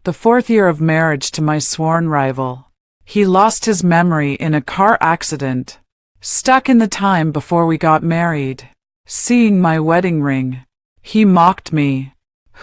the 4th year of marriage to my sworn rival. He lost his memory in a car accident. Stuck in the time before we got married. Seeing my wedding ring. He mocked me.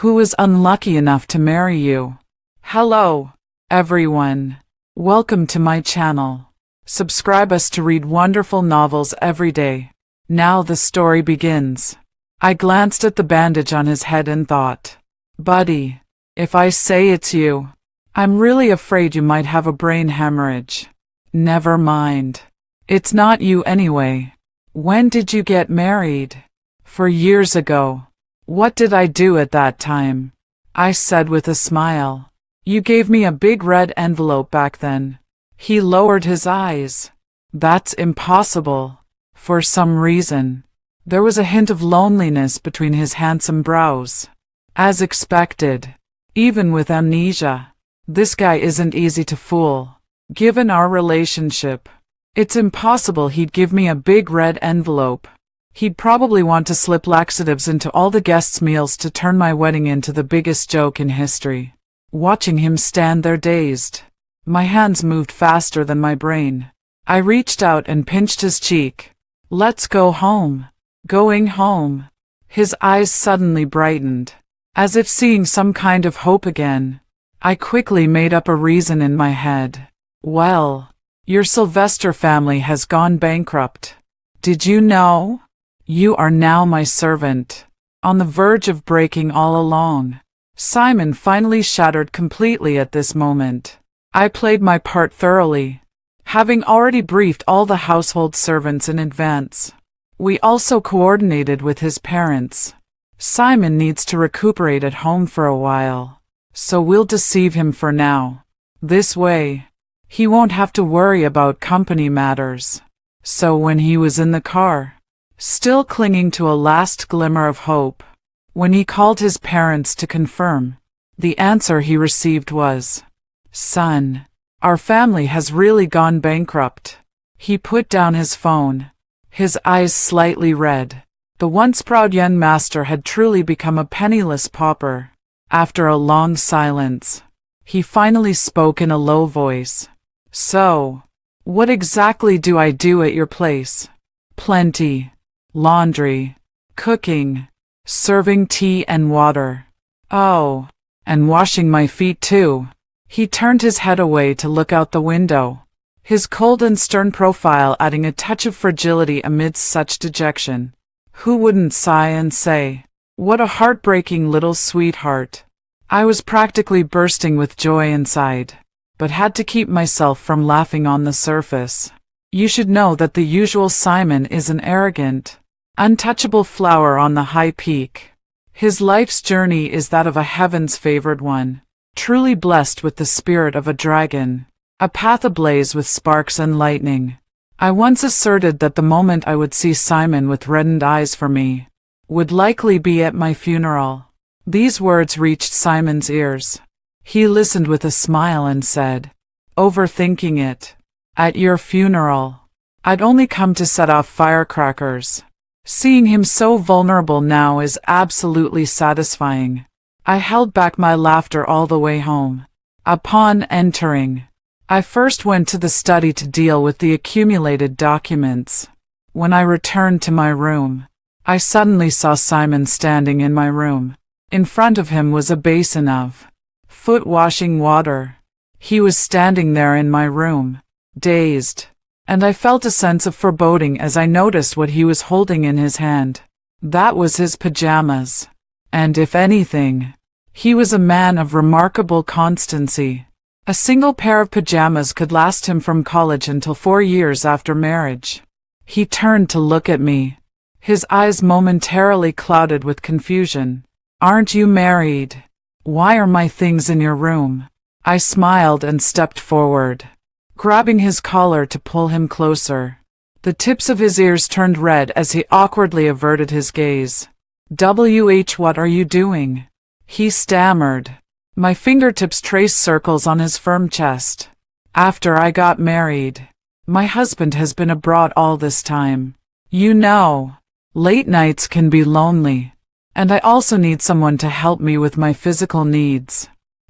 Who was unlucky enough to marry you? Hello, everyone. Welcome to my channel. Subscribe us to read wonderful novels every day. Now the story begins. I glanced at the bandage on his head and thought, buddy, if I say it's you, I'm really afraid you might have a brain hemorrhage. Never mind. It's not you anyway. When did you get married? 4 years ago. What did I do at that time? I said with a smile. You gave me a big red envelope back then. He lowered his eyes. That's impossible. For some reason, there was a hint of loneliness between his handsome brows. As expected, even with amnesia, this guy isn't easy to fool. Given our relationship, it's impossible he'd give me a big red envelope. He'd probably want to slip laxatives into all the guests' meals to turn my wedding into the biggest joke in history. Watching him stand there dazed, my hands moved faster than my brain. I reached out and pinched his cheek. Let's go home. Going home. His eyes suddenly brightened, as if seeing some kind of hope again. I quickly made up a reason in my head. Well, your Sylvester family has gone bankrupt. Did you know? You are now my servant. On the verge of breaking all along. Simon finally shattered completely at this moment. I played my part thoroughly, having already briefed all the household servants in advance. We also coordinated with his parents. Simon needs to recuperate at home for a while, so we'll deceive him for now. This way, he won't have to worry about company matters. So when he was in the car, still clinging to a last glimmer of hope, when he called his parents to confirm, the answer he received was, "Son, our family has really gone bankrupt." He put down his phone, his eyes slightly red. The once proud young master had truly become a penniless pauper. After a long silence, he finally spoke in a low voice. So, what exactly do I do at your place? Plenty. Laundry, cooking, serving tea and water. Oh, and washing my feet too. He turned his head away to look out the window, his cold and stern profile adding a touch of fragility amidst such dejection. Who wouldn't sigh and say, what a heartbreaking little sweetheart? I was practically bursting with joy inside, but had to keep myself from laughing on the surface. You should know that the usual Simon is an arrogant, untouchable flower on the high peak. His life's journey is that of a heaven's favored one, truly blessed with the spirit of a dragon, a path ablaze with sparks and lightning. I once asserted that the moment I would see Simon with reddened eyes for me would likely be at my funeral. These words reached Simon's ears. He listened with a smile and said, "Overthinking it. At your funeral. I'd only come to set off firecrackers." Seeing him so vulnerable now is absolutely satisfying. I held back my laughter all the way home. Upon entering, I first went to the study to deal with the accumulated documents. When I returned to my room, I suddenly saw Simon standing in my room. In front of him was a basin of foot-washing water. He was standing there in my room, dazed, and I felt a sense of foreboding as I noticed what he was holding in his hand. That was his pajamas. And if anything, he was a man of remarkable constancy. A single pair of pajamas could last him from college until 4 years after marriage. He turned to look at me, his eyes momentarily clouded with confusion. "Aren't you married? Why are my things in your room?" I smiled and stepped forward, grabbing his collar to pull him closer. The tips of his ears turned red as he awkwardly averted his gaze. What are you doing?" he stammered. My fingertips traced circles on his firm chest. "After I got married. My husband has been abroad all this time. You know, late nights can be lonely. And I also need someone to help me with my physical needs."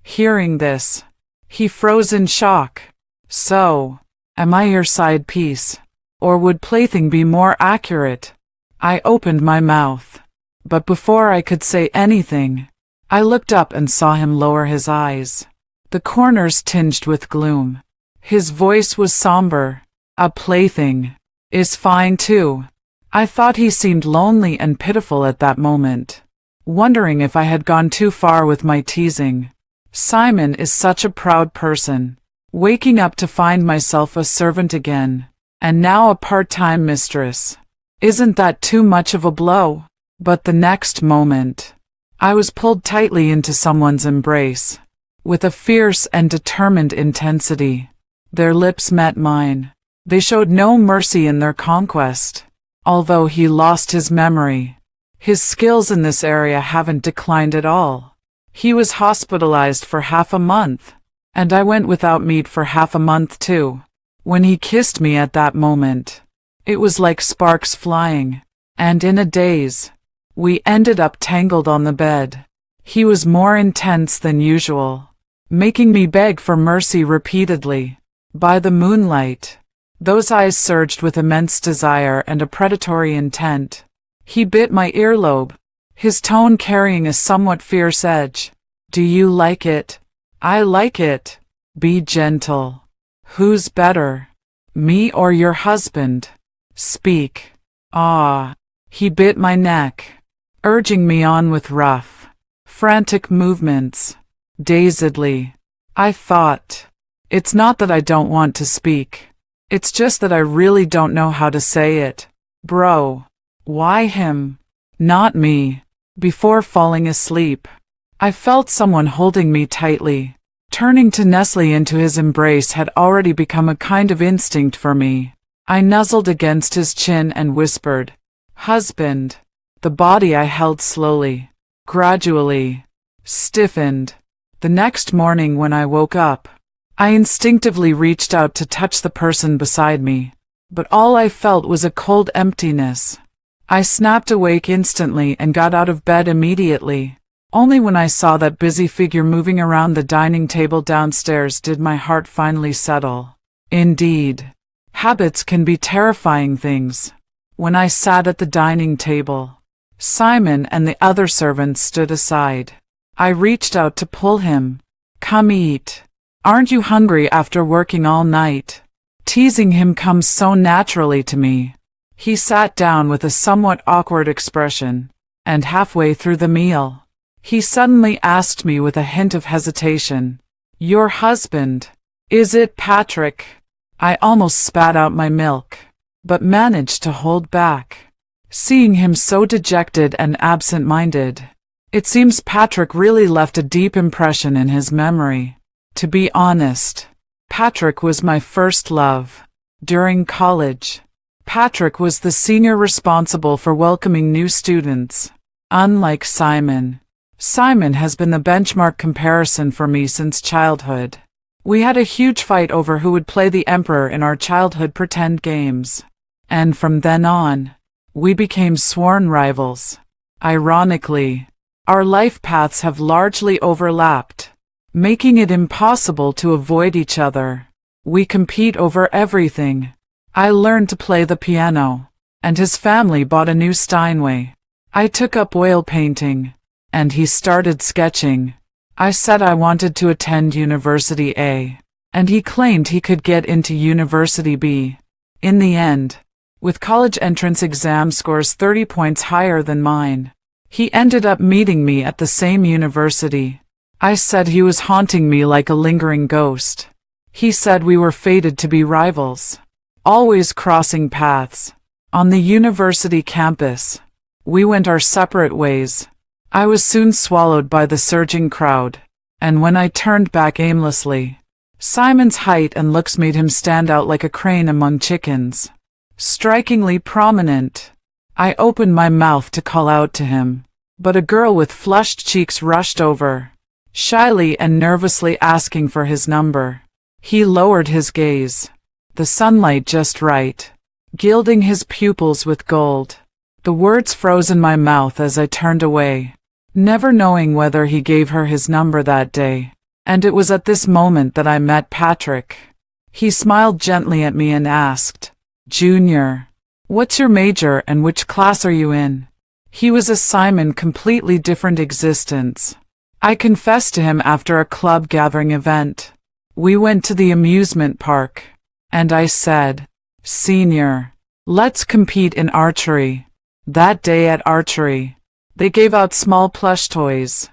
Hearing this, he froze in shock. So, am I your side piece? Or would plaything be more accurate? I opened my mouth, but before I could say anything, I looked up and saw him lower his eyes, the corners tinged with gloom. His voice was somber. A plaything is fine too. I thought he seemed lonely and pitiful at that moment, wondering if I had gone too far with my teasing. Simon is such a proud person, waking up to find myself a servant again, and now a part-time mistress. Isn't that too much of a blow? But the next moment, I was pulled tightly into someone's embrace, with a fierce and determined intensity. Their lips met mine. They showed no mercy in their conquest. Although he lost his memory, his skills in this area haven't declined at all. He was hospitalized for half a month, and I went without meat for half a month too. When he kissed me at that moment, it was like sparks flying, and in a daze, we ended up tangled on the bed. He was more intense than usual, making me beg for mercy repeatedly. By the moonlight, those eyes surged with immense desire and a predatory intent. He bit my earlobe, his tone carrying a somewhat fierce edge. Do you like it? I like it. Be gentle. Who's better, me or your husband? Speak. Ah. He bit my neck, urging me on with rough, frantic movements. Dazedly, I thought, it's not that I don't want to speak. It's just that I really don't know how to say it. Bro. Why him? Not me. Before falling asleep, I felt someone holding me tightly. Turning to nestle into his embrace had already become a kind of instinct for me. I nuzzled against his chin and whispered, "Husband." The body I held slowly, gradually, stiffened. The next morning when I woke up, I instinctively reached out to touch the person beside me, but all I felt was a cold emptiness. I snapped awake instantly and got out of bed immediately. Only when I saw that busy figure moving around the dining table downstairs did my heart finally settle. Indeed, habits can be terrifying things. When I sat at the dining table, Simon and the other servants stood aside. I reached out to pull him. "Come eat. Aren't you hungry after working all night?" Teasing him comes so naturally to me. He sat down with a somewhat awkward expression, and halfway through the meal, he suddenly asked me with a hint of hesitation, "Your husband, is it Patrick?" I almost spat out my milk, but managed to hold back. Seeing him so dejected and absent-minded, it seems Patrick really left a deep impression in his memory. To be honest, Patrick was my first love. During college, Patrick was the senior responsible for welcoming new students. Unlike Simon, Simon has been the benchmark comparison for me since childhood. We had a huge fight over who would play the emperor in our childhood pretend games. And from then on, we became sworn rivals. Ironically, our life paths have largely overlapped, making it impossible to avoid each other. We compete over everything. I learned to play the piano, and his family bought a new Steinway. I took up oil painting, and he started sketching. I said I wanted to attend University A, and he claimed he could get into University B. In the end, with college entrance exam scores 30 points higher than mine, he ended up meeting me at the same university. I said he was haunting me like a lingering ghost. He said we were fated to be rivals, always crossing paths. On the university campus, we went our separate ways. I was soon swallowed by the surging crowd, and when I turned back aimlessly, Simon's height and looks made him stand out like a crane among chickens. Strikingly prominent. I opened my mouth to call out to him, but a girl with flushed cheeks rushed over, shyly and nervously asking for his number. He lowered his gaze, the sunlight just right, gilding his pupils with gold. The words froze in my mouth as I turned away, never knowing whether he gave her his number that day. And it was at this moment that I met Patrick. He smiled gently at me and asked, "Junior, what's your major and which class are you in?" He was a Simon, completely different existence. I confessed to him after a club gathering event. We went to the amusement park, and I said, "Senior, let's compete in archery." That day at archery, they gave out small plush toys.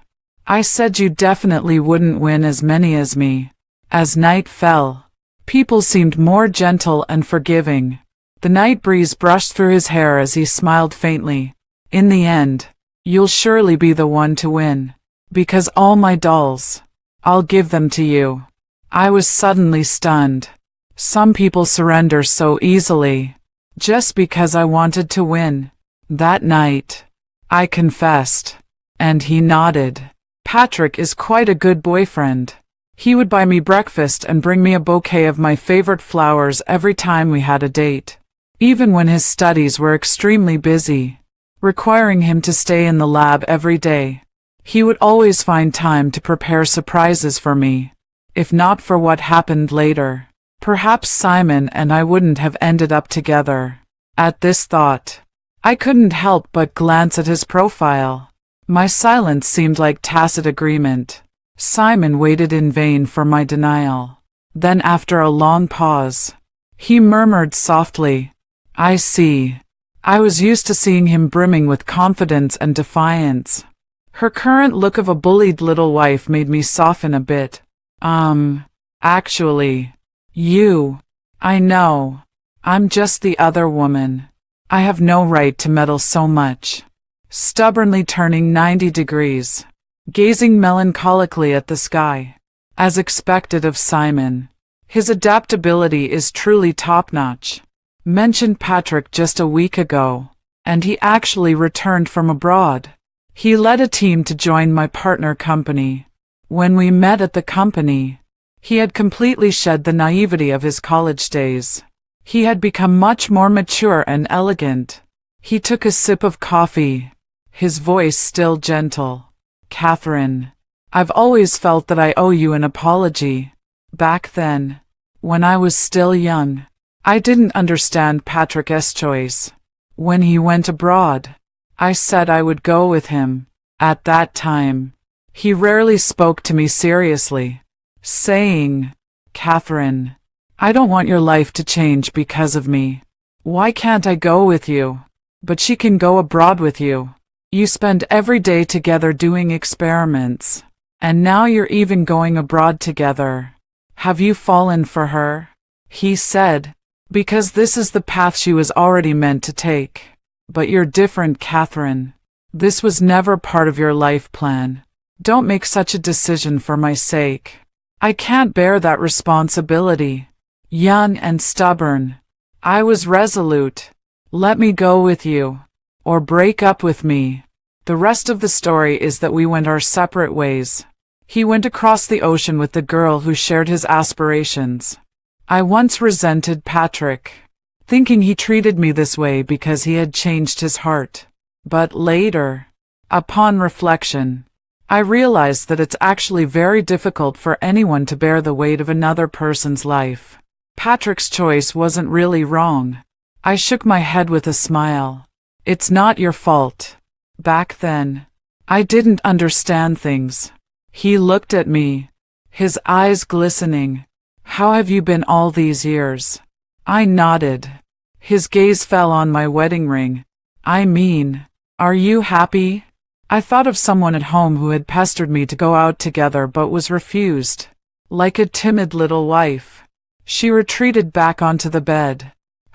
I said you definitely wouldn't win as many as me. As night fell, people seemed more gentle and forgiving. The night breeze brushed through his hair as he smiled faintly. "In the end, you'll surely be the one to win. Because all my dolls, I'll give them to you." I was suddenly stunned. Some people surrender so easily, just because I wanted to win. That night, I confessed, and he nodded. Patrick is quite a good boyfriend. He would buy me breakfast and bring me a bouquet of my favorite flowers every time we had a date. Even when his studies were extremely busy, requiring him to stay in the lab every day, he would always find time to prepare surprises for me. If not for what happened later, perhaps Simon and I wouldn't have ended up together. At this thought, I couldn't help but glance at his profile. My silence seemed like tacit agreement. Simon waited in vain for my denial. Then, after a long pause, he murmured softly, "I see." I was used to seeing him brimming with confidence and defiance. Her current look of a bullied little wife made me soften a bit. Actually, I know. I'm just the other woman. I have no right to meddle so much." Stubbornly turning 90 degrees, gazing melancholically at the sky. As expected of Simon, his adaptability is truly top-notch. Mentioned Patrick just a week ago, and he actually returned from abroad. He led a team to join my partner company. When we met at the company, he had completely shed the naivety of his college days. He had become much more mature and elegant. He took a sip of coffee, his voice still gentle. "Catherine, I've always felt that I owe you an apology. Back then, when I was still young, I didn't understand Patrick's choice. When he went abroad, I said I would go with him. At that time, he rarely spoke to me seriously, saying, 'Catherine, I don't want your life to change because of me. Why can't I go with you? But she can go abroad with you. You spend every day together doing experiments, and now you're even going abroad together. Have you fallen for her?' He said, 'Because this is the path she was already meant to take. But you're different, Catherine. This was never part of your life plan. Don't make such a decision for my sake. I can't bear that responsibility.' Young and stubborn, I was resolute. 'Let me go with you, or break up with me.' The rest of the story is that we went our separate ways. He went across the ocean with the girl who shared his aspirations. I once resented Patrick, thinking he treated me this way because he had changed his heart. But later, upon reflection, I realized that it's actually very difficult for anyone to bear the weight of another person's life. Patrick's choice wasn't really wrong. I shook my head with a smile. It's not your fault. Back then, I didn't understand things. He looked at me, his eyes glistening. How have you been all these years? I nodded. His gaze fell on my wedding ring. I mean, are you happy? I thought of someone at home who had pestered me to go out together but was refused. Like a timid little wife, she retreated back onto the bed,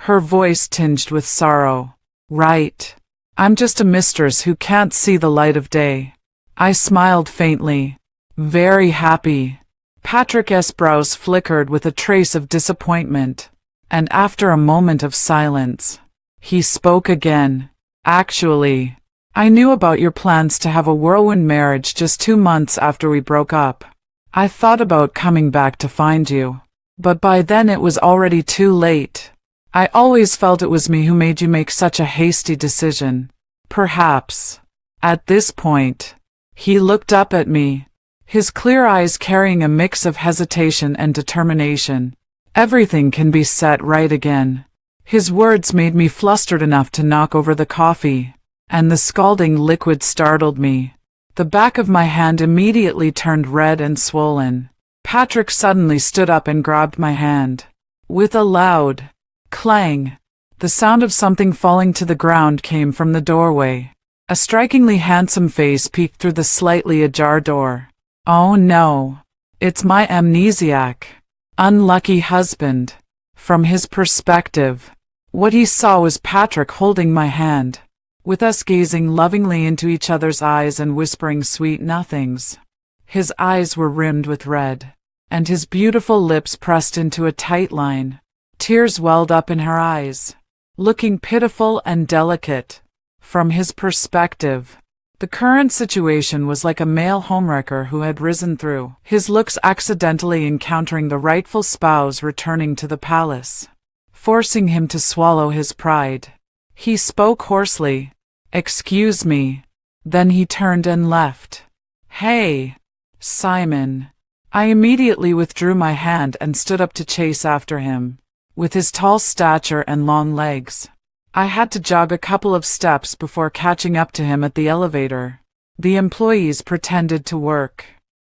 her voice tinged with sorrow. Right. I'm just a mistress who can't see the light of day. I smiled faintly. Very happy. Patrick's brows flickered with a trace of disappointment, and after a moment of silence, he spoke again. Actually, I knew about your plans to have a whirlwind marriage just 2 months after we broke up. I thought about coming back to find you, but by then it was already too late. I always felt it was me who made you make such a hasty decision. Perhaps. At this point, he looked up at me, his clear eyes carrying a mix of hesitation and determination. "Everything can be set right again." His words made me flustered enough to knock over the coffee, and the scalding liquid startled me. The back of my hand immediately turned red and swollen. Patrick suddenly stood up and grabbed my hand. With a loud clang, the sound of something falling to the ground came from the doorway. A strikingly handsome face peeked through the slightly ajar door. "Oh no, it's my amnesiac, unlucky husband." From his perspective, what he saw was Patrick holding my hand, with us gazing lovingly into each other's eyes and whispering sweet nothings. His eyes were rimmed with red, and his beautiful lips pressed into a tight line. Tears welled up in her eyes, looking pitiful and delicate. From his perspective, the current situation was like a male homewrecker who had risen through his looks accidentally encountering the rightful spouse returning to the palace, forcing him to swallow his pride. He spoke hoarsely, "Excuse me." Then he turned and left. "Hey, Simon." I immediately withdrew my hand and stood up to chase after him. With his tall stature and long legs, I had to jog a couple of steps before catching up to him at the elevator. The employees pretended to work,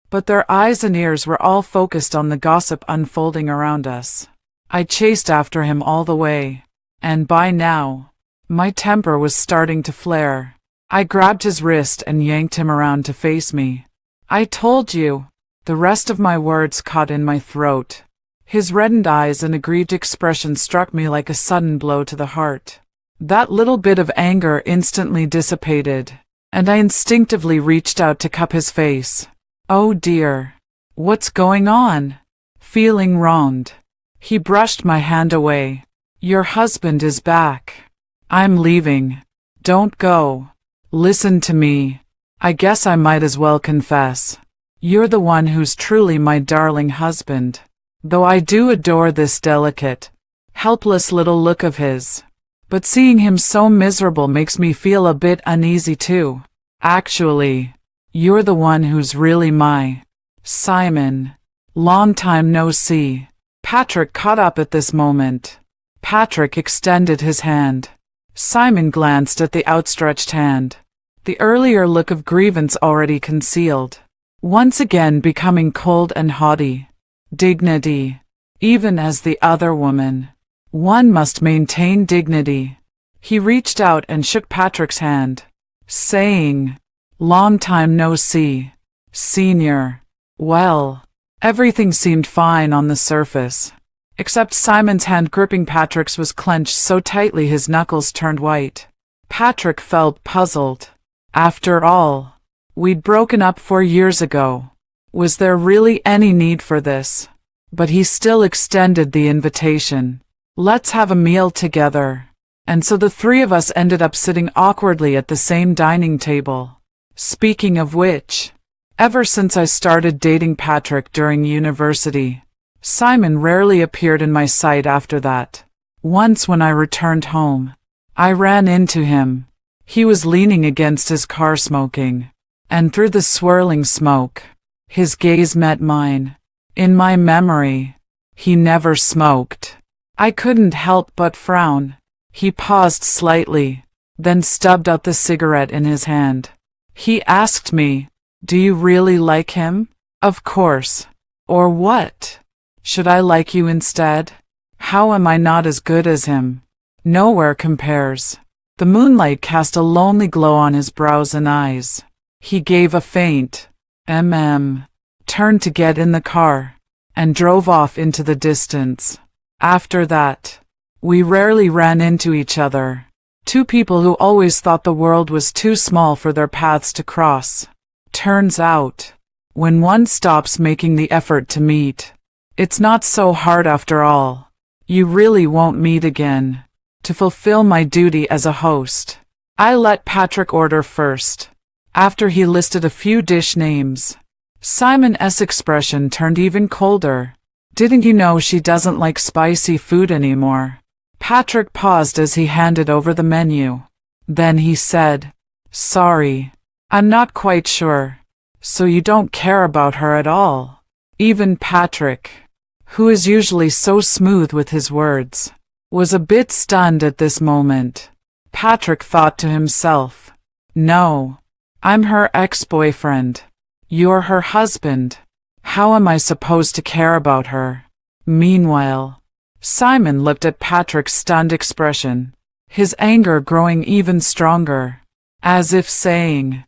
but their eyes and ears were all focused on the gossip unfolding around us. I chased after him all the way, and by now, my temper was starting to flare. I grabbed his wrist and yanked him around to face me. "I told you." The rest of my words caught in my throat. His reddened eyes and aggrieved expression struck me like a sudden blow to the heart. That little bit of anger instantly dissipated, and I instinctively reached out to cup his face. "Oh dear. What's going on?" Feeling wronged, he brushed my hand away. "Your husband is back. I'm leaving. Don't go. Listen to me. I guess I might as well confess. You're the one who's truly my darling husband. Though I do adore this delicate, helpless little look of his. But seeing him so miserable makes me feel a bit uneasy too. Actually, you're the one who's really my Simon. Long time no see." Patrick caught up at this moment. Patrick extended his hand. Simon glanced at the outstretched hand, the earlier look of grievance already concealed, once again becoming cold and haughty. Dignity. Even as the other woman, one must maintain dignity. He reached out and shook Patrick's hand, saying, "Long time no see, Senior." Well, everything seemed fine on the surface, except Simon's hand gripping Patrick's was clenched so tightly his knuckles turned white. Patrick felt puzzled. After all, we'd broken up 4 years ago. Was there really any need for this? But he still extended the invitation. "Let's have a meal together." And so the three of us ended up sitting awkwardly at the same dining table. Speaking of which, ever since I started dating Patrick during university, Simon rarely appeared in my sight after that. Once when I returned home, I ran into him. He was leaning against his car smoking, and through the swirling smoke, his gaze met mine. In my memory, he never smoked. I couldn't help but frown. He paused slightly, then stubbed out the cigarette in his hand. He asked me, "Do you really like him?" "Of course. Or what? Should I like you instead? How am I not as good as him?" "Nowhere compares." The moonlight cast a lonely glow on his brows and eyes. He gave a faint turned to get in the car, and drove off into the distance. After that, we rarely ran into each other. Two people who always thought the world was too small for their paths to cross. Turns out, when one stops making the effort to meet, it's not so hard after all. You really won't meet again. To fulfill my duty as a host, I let Patrick order first. After he listed a few dish names, Simon's expression turned even colder. "Didn't you know she doesn't like spicy food anymore?" Patrick paused as he handed over the menu. Then he said, "Sorry, I'm not quite sure." So you don't care about her at all? Even Patrick, who is usually so smooth with his words, was a bit stunned at this moment. Patrick thought to himself, "No, I'm her ex-boyfriend. You're her husband. How am I supposed to care about her?" Meanwhile, Simon looked at Patrick's stunned expression, his anger growing even stronger, as if saying,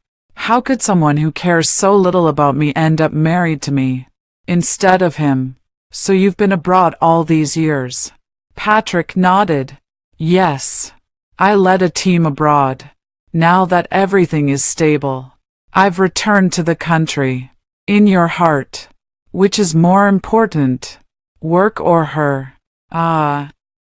"How could someone who cares so little about me end up married to me instead of him? So you've been abroad all these years?" Patrick nodded. "Yes, I led a team abroad. Now that everything is stable, I've returned to the country. In your heart, which is more important, work or her?"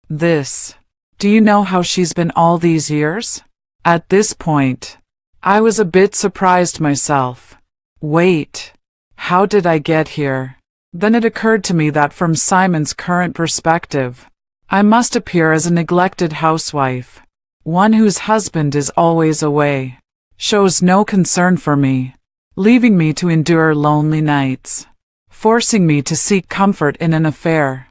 This. Do you know how she's been all these years? At this point, I was a bit surprised myself. Wait, how did I get here? Then it occurred to me that from Simon's current perspective, I must appear as a neglected housewife, one whose husband is always away, shows no concern for me, leaving me to endure lonely nights, forcing me to seek comfort in an affair.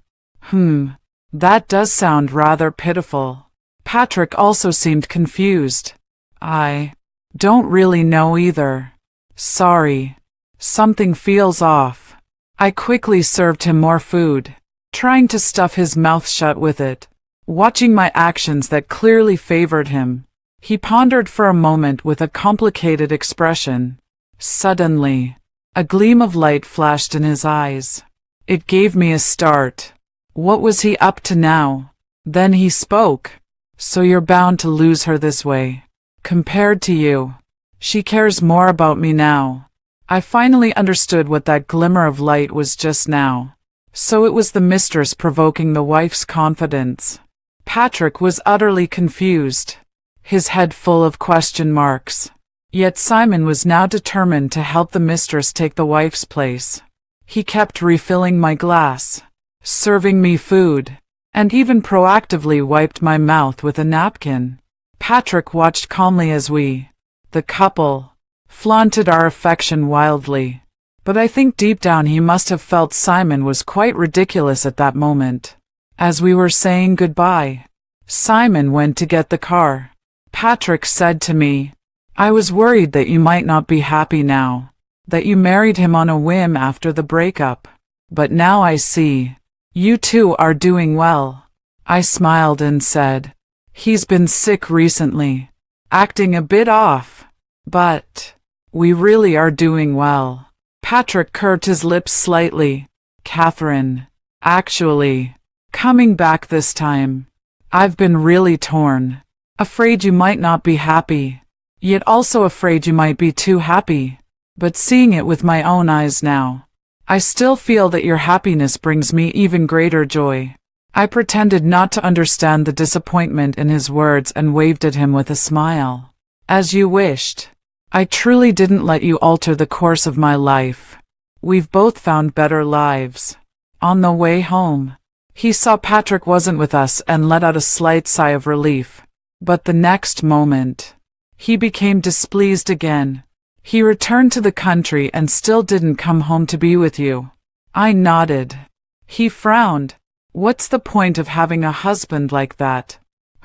That does sound rather pitiful. Patrick also seemed confused. "I don't really know either. Sorry. Something feels off." I quickly served him more food, trying to stuff his mouth shut with it, watching my actions that clearly favored him. He pondered for a moment with a complicated expression. Suddenly, a gleam of light flashed in his eyes. It gave me a start. What was he up to now? Then he spoke. "So you're bound to lose her this way. Compared to you, she cares more about me now." I finally understood what that glimmer of light was just now. So it was the mistress provoking the wife's confidence. Patrick was utterly confused, his head full of question marks. Yet Simon was now determined to help the mistress take the wife's place. He kept refilling my glass, serving me food, and even proactively wiped my mouth with a napkin. Patrick watched calmly as we, the couple, flaunted our affection wildly. But I think deep down he must have felt Simon was quite ridiculous at that moment. As we were saying goodbye, Simon went to get the car. Patrick said to me, "I was worried that you might not be happy now, that you married him on a whim after the breakup. But now I see. You two are doing well." I smiled and said, "He's been sick recently, acting a bit off. But we really are doing well." Patrick curved his lips slightly. "Catherine, actually, coming back this time, I've been really torn. Afraid you might not be happy, yet also afraid you might be too happy. But seeing it with my own eyes now, I still feel that your happiness brings me even greater joy." I pretended not to understand the disappointment in his words and waved at him with a smile. "As you wished. I truly didn't let you alter the course of my life. We've both found better lives." On the way home, he saw Patrick wasn't with us and let out a slight sigh of relief. But the next moment, he became displeased again. "He returned to the country and still didn't come home to be with you." I nodded. He frowned. "What's the point of having a husband like that?"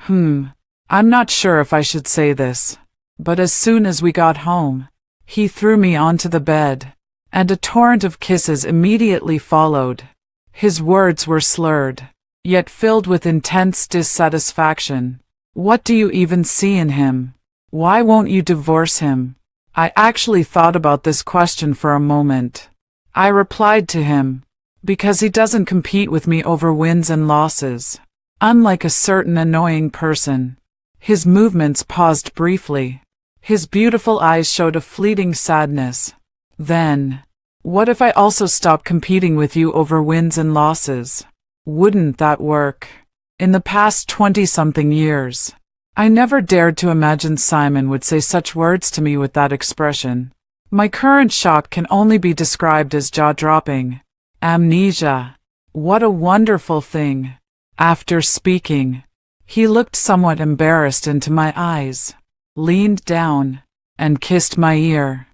I'm not sure if I should say this, but as soon as we got home, he threw me onto the bed, and a torrent of kisses immediately followed. His words were slurred, yet filled with intense dissatisfaction. "What do you even see in him? Why won't you divorce him?" I actually thought about this question for a moment. I replied to him, "Because he doesn't compete with me over wins and losses. Unlike a certain annoying person." His movements paused briefly. His beautiful eyes showed a fleeting sadness. "Then, what if I also stop competing with you over wins and losses? Wouldn't that work?" In the past 20-something years, I never dared to imagine Simon would say such words to me with that expression. My current shock can only be described as jaw-dropping. Amnesia. What a wonderful thing. After speaking, he looked somewhat embarrassed into my eyes, leaned down, and kissed my ear.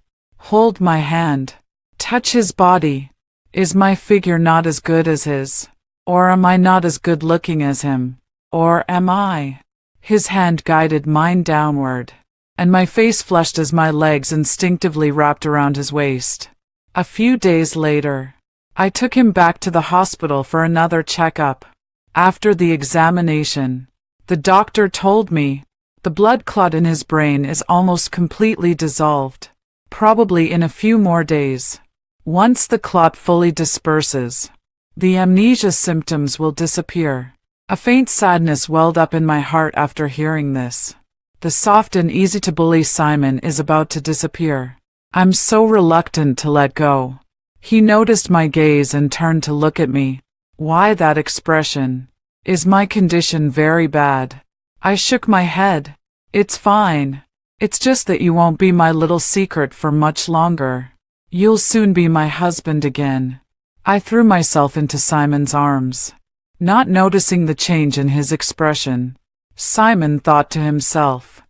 hold my hand, touch his body. Is my figure not as good as his? Or am I not as good looking as him? Or am I? His hand guided mine downward, and my face flushed as my legs instinctively wrapped around his waist. A few days later, I took him back to the hospital for another checkup. After the examination, the doctor told me the blood clot in his brain is almost completely dissolved, probably in a few more days. Once the clot fully disperses, the amnesia symptoms will disappear. A faint sadness welled up in my heart after hearing this. The soft and easy-to-bully Simon is about to disappear. I'm so reluctant to let go. He noticed my gaze and turned to look at me. Why that expression? Is my condition very bad? I shook my head. It's fine. It's just that you won't be my little secret for much longer. You'll soon be my husband again. I threw myself into Simon's arms, not noticing the change in his expression. Simon thought to himself,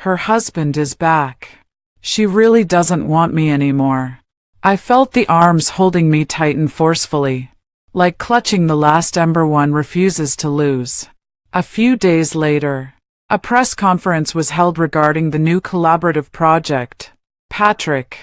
her husband is back. She really doesn't want me anymore. I felt the arms holding me tighten forcefully, like clutching the last ember one refuses to lose. A few days later, a press conference was held regarding the new collaborative project. Patrick,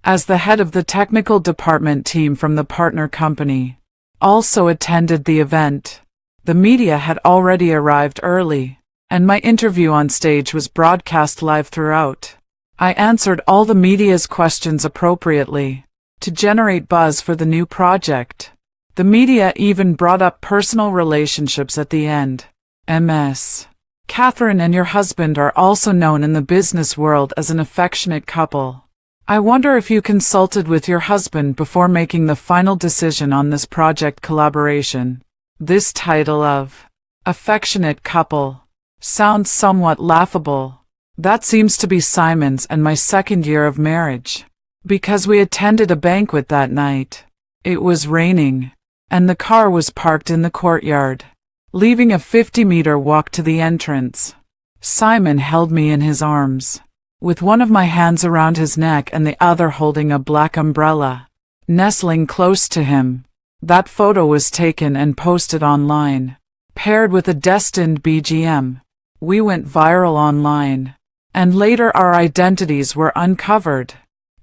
as the head of the technical department team from the partner company, also attended the event. The media had already arrived early, and my interview on stage was broadcast live throughout. I answered all the media's questions appropriately to generate buzz for the new project. The media even brought up personal relationships at the end. MS. Catherine and your husband are also known in the business world as an affectionate couple. I wonder if you consulted with your husband before making the final decision on this project collaboration. This title of affectionate couple sounds somewhat laughable. That seems to be Simon's and my second year of marriage, because we attended a banquet that night. It was raining, and the car was parked in the courtyard, leaving a 50-meter walk to the entrance. Simon held me in his arms, with one of my hands around his neck and the other holding a black umbrella. Nestling close to him, that photo was taken and posted online, paired with a destined BGM. We went viral online, and later our identities were uncovered.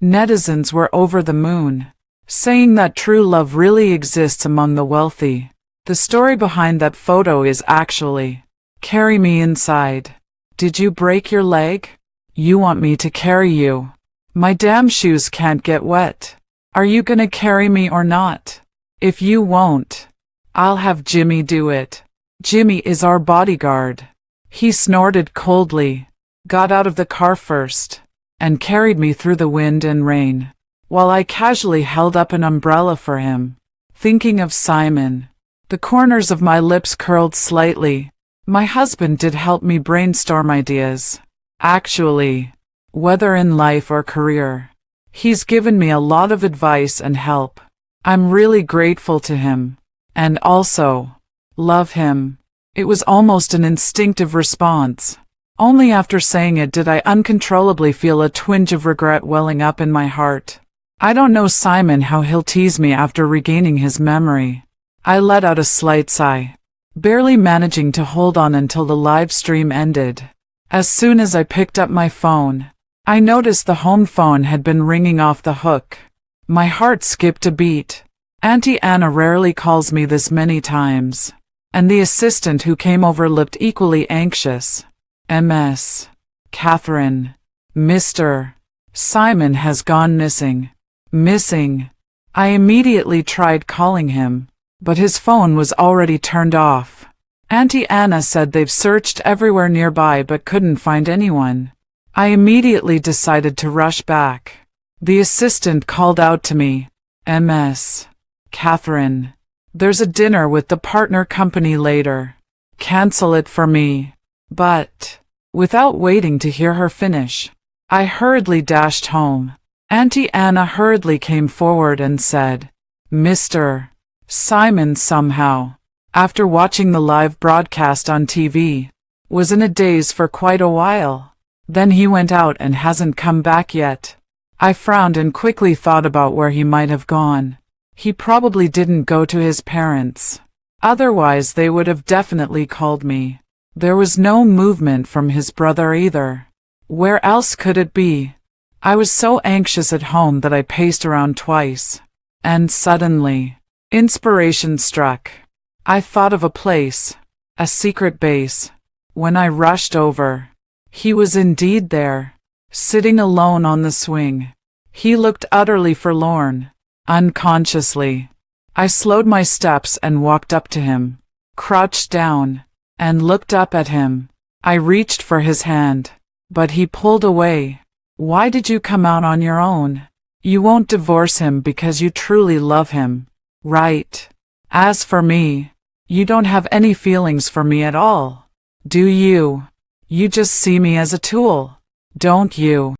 Netizens were over the moon, saying that true love really exists among the wealthy. The story behind that photo is actually, carry me inside. Did you break your leg? You want me to carry you? My damn shoes can't get wet. Are you gonna carry me or not? If you won't, I'll have Jimmy do it. Jimmy is our bodyguard. He snorted coldly, got out of the car first, and carried me through the wind and rain, while I casually held up an umbrella for him. Thinking of Simon, the corners of my lips curled slightly. My husband did help me brainstorm ideas. Actually, whether in life or career, he's given me a lot of advice and help. I'm really grateful to him, and also love him. It was almost an instinctive response. Only after saying it did I uncontrollably feel a twinge of regret welling up in my heart. I don't know Simon how he'll tease me after regaining his memory. I let out a slight sigh, barely managing to hold on until the live stream ended. As soon as I picked up my phone, I noticed the home phone had been ringing off the hook. My heart skipped a beat. Auntie Anna rarely calls me this many times, and the assistant who came over looked equally anxious. MS. Catherine. Mr. Simon has gone missing. Missing. I immediately tried calling him, but his phone was already turned off. Auntie Anna said they've searched everywhere nearby but couldn't find anyone. I immediately decided to rush back. The assistant called out to me, MS. Catherine, there's a dinner with the partner company later. Cancel it for me. But, without waiting to hear her finish, I hurriedly dashed home. Auntie Anna hurriedly came forward and said, Mr. Simon somehow, after watching the live broadcast on TV, was in a daze for quite a while. Then he went out and hasn't come back yet. I frowned and quickly thought about where he might have gone. He probably didn't go to his parents. Otherwise, they would have definitely called me. There was no movement from his brother either. Where else could it be? I was so anxious at home that I paced around twice. And suddenly, inspiration struck. I thought of a place, a secret base. When I rushed over, he was indeed there, sitting alone on the swing. He looked utterly forlorn. Unconsciously, I slowed my steps and walked up to him, crouched down, and looked up at him. I reached for his hand, but he pulled away. Why did you come out on your own? You won't divorce him because you truly love him, right? As for me, you don't have any feelings for me at all, do you? You just see me as a tool, don't you?